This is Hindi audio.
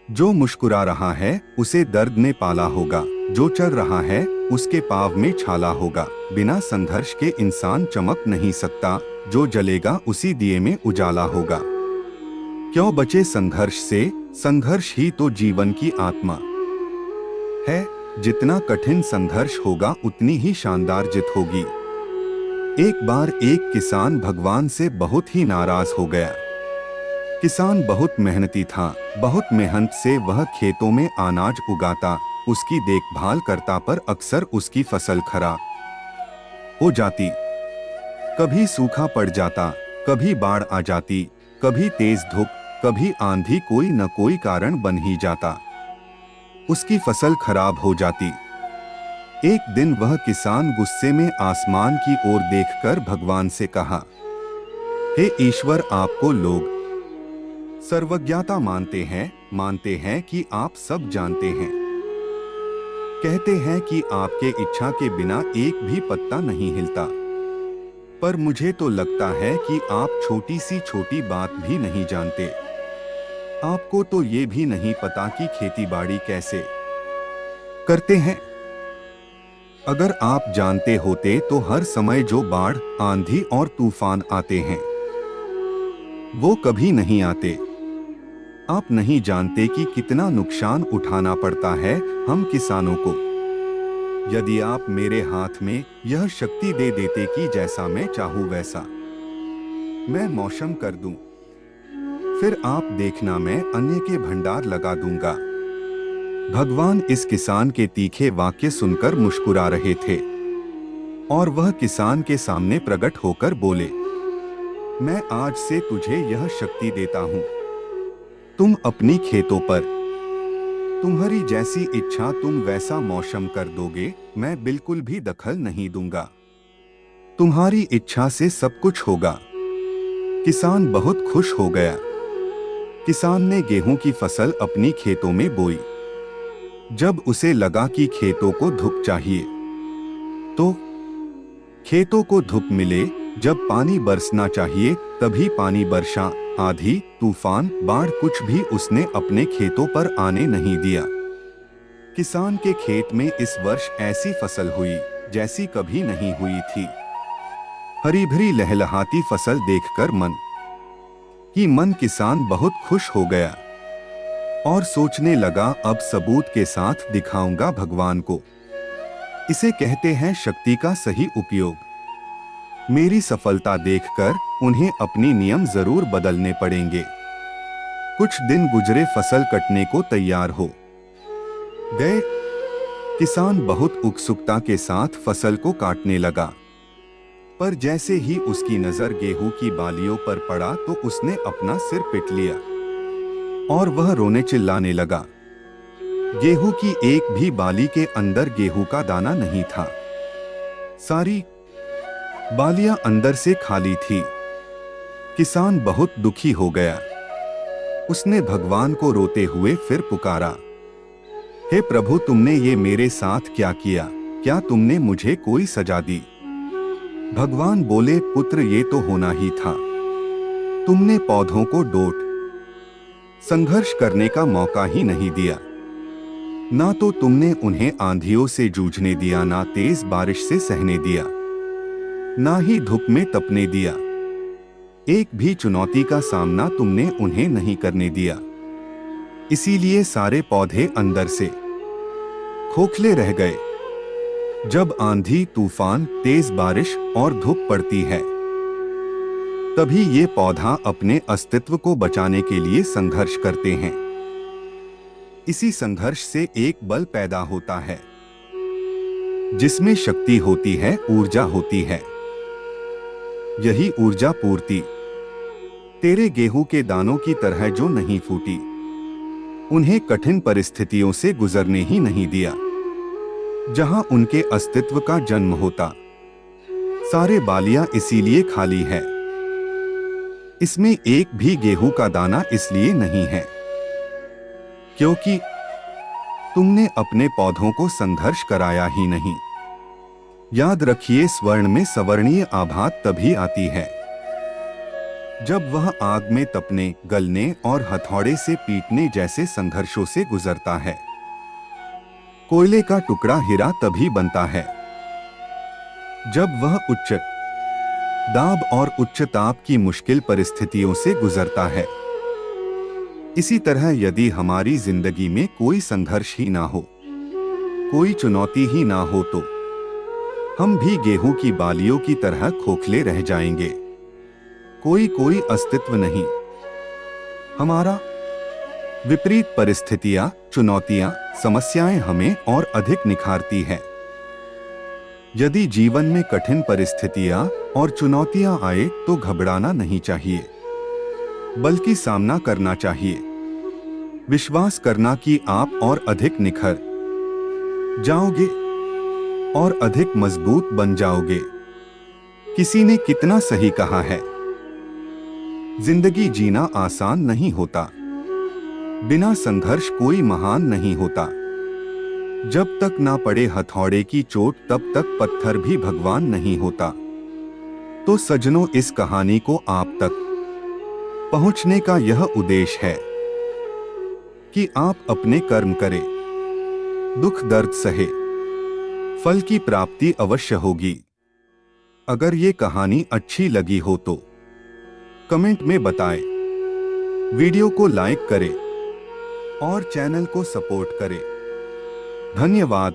जो मुस्कुरा रहा है उसे दर्द ने पाला होगा, जो चल रहा है उसके पाँव में छाला होगा। बिना संघर्ष के इंसान चमक नहीं सकता, जो जलेगा उसी दिए में उजाला होगा। क्यों बचे संघर्ष से? संघर्ष ही तो जीवन की आत्मा है। जितना कठिन संघर्ष होगा उतनी ही शानदार जीत होगी। एक बार एक किसान भगवान से बहुत ही नाराज हो गया। किसान बहुत मेहनती था, बहुत मेहनत से वह खेतों में अनाज उगाता, उसकी देखभाल करता, पर अक्सर उसकी फसल खराब हो जाती। कभी सूखा पड़ जाता, कभी बाढ़ आ जाती, कभी तेज धूप, कभी आंधी, कोई न कोई कारण बन ही जाता, उसकी फसल खराब हो जाती। एक दिन वह किसान गुस्से में आसमान की ओर देखकर भगवान से कहा, हे ईश्वर, आपको लोग सर्वज्ञता मानते हैं कि आप सब जानते हैं। कहते हैं कि आपके इच्छा के बिना एक भी पत्ता नहीं हिलता, पर मुझे तो लगता है कि आप छोटी सी छोटी बात भी नहीं जानते। आपको तो ये भी नहीं पता कि खेतीबाड़ी कैसे करते हैं। अगर आप जानते होते तो हर समय जो बाढ़, आंधी और तूफान आते हैं वो कभी नहीं आते। आप नहीं जानते कि कितना नुकसान उठाना पड़ता है हम किसानों को। यदि आप मेरे हाथ में यह शक्ति दे देते कि जैसा मैं चाहूं वैसा मैं मौसम कर दूं, फिर आप देखना मैं अन्न के भंडार लगा दूंगा। भगवान इस किसान के तीखे वाक्य सुनकर मुस्कुरा रहे थे और वह किसान के सामने प्रकट होकर बोले, मैं आज से तुझे यह शक्ति देता हूं। तुम अपनी खेतों पर तुम्हारी जैसी इच्छा तुम वैसा मौसम कर दोगे, मैं बिल्कुल भी दखल नहीं दूंगा। तुम्हारी इच्छा से सब कुछ होगा। किसान बहुत खुश हो गया। किसान ने गेहूं की फसल अपनी खेतों में बोई। जब उसे लगा कि खेतों को धूप चाहिए तो खेतों को धूप मिले, जब पानी बरसना चाहिए तभी पानी बरसा, आंधी, तूफान, बाढ़, कुछ भी उसने अपने खेतों पर आने नहीं दिया। किसान के खेत में इस वर्ष ऐसी फसल हुई जैसी कभी नहीं हुई थी। हरी भरी लहलहाती फसल देखकर मन किसान बहुत खुश हो गया और सोचने लगा, अब सबूत के साथ दिखाऊंगा भगवान को। इसे कहते हैं शक्ति का सही उपयोग। मेरी सफलता देखकर उन्हें अपनी नियम जरूर बदलने पड़ेंगे। कुछ दिन गुजरे, फसल कटने को तैयार हो गए। किसान बहुत उत्सुकता के साथ फसल को काटने लगा, पर जैसे ही उसकी नजर गेहूं की बालियों पर पड़ा तो उसने अपना सिर पीट लिया और वह रोने चिल्लाने लगा। गेहूं की एक भी बाली के अंदर गेहूं का दाना नहीं था। सारी बालियां अंदर से खाली थी। किसान बहुत दुखी हो गया। उसने भगवान को रोते हुए फिर पुकारा, हे प्रभु, तुमने ये मेरे साथ क्या किया? क्या तुमने मुझे कोई सजा दी? भगवान बोले, पुत्र, ये तो होना ही था। तुमने पौधों को संघर्ष करने का मौका ही नहीं दिया। ना तो तुमने उन्हें आंधियों से जूझने दिया, ना तेज बारिश से सहने दिया, ना ही धूप में तपने दिया। एक भी चुनौती का सामना तुमने उन्हें नहीं करने दिया। इसीलिए सारे पौधे अंदर से खोखले रह गए। जब आंधी, तूफान, तेज बारिश और धूप पड़ती है तभी ये पौधा अपने अस्तित्व को बचाने के लिए संघर्ष करते हैं। इसी संघर्ष से एक बल पैदा होता है जिसमें शक्ति होती है, ऊर्जा होती है। यही ऊर्जा पूर्ति तेरे गेहूं के दानों की तरह जो नहीं फूटी, उन्हें कठिन परिस्थितियों से गुजरने ही नहीं दिया जहां उनके अस्तित्व का जन्म होता। सारे बालियां इसीलिए खाली है। इसमें एक भी गेहूं का दाना इसलिए नहीं है क्योंकि तुमने अपने पौधों को संघर्ष कराया ही नहीं। याद रखिए, स्वर्ण में सवर्णीय आभा तभी आती है जब वह आग में तपने, गलने और हथौड़े से पीटने जैसे संघर्षों से गुजरता है। कोयले का टुकड़ा हीरा तभी बनता है जब वह उच्च दाब और उच्च ताप की मुश्किल परिस्थितियों से गुजरता है। इसी तरह यदि हमारी जिंदगी में कोई संघर्ष ही ना हो, कोई चुनौती ही ना हो, तो हम भी गेहूं की बालियों की तरह खोखले रह जाएंगे। कोई अस्तित्व नहीं हमारा। विपरीत परिस्थितियां, चुनौतियां, समस्याएं हमें और अधिक निखारती है। यदि जीवन में कठिन परिस्थितियां और चुनौतियां आए तो घबराना नहीं चाहिए, बल्कि सामना करना चाहिए। विश्वास करना कि आप और अधिक निखर जाओगे और अधिक मजबूत बन जाओगे। किसी ने कितना सही कहा है, जिंदगी जीना आसान नहीं होता, बिना संघर्ष कोई महान नहीं होता। जब तक ना पड़े हथौड़े की चोट तब तक पत्थर भी भगवान नहीं होता। तो सज्जनों, इस कहानी को आप तक पहुंचने का यह उद्देश्य है कि आप अपने कर्म करें, दुख दर्द सहे, फल की प्राप्ति अवश्य होगी। अगर ये कहानी अच्छी लगी हो तो कमेंट में बताएं, वीडियो को लाइक करें और चैनल को सपोर्ट करें। धन्यवाद।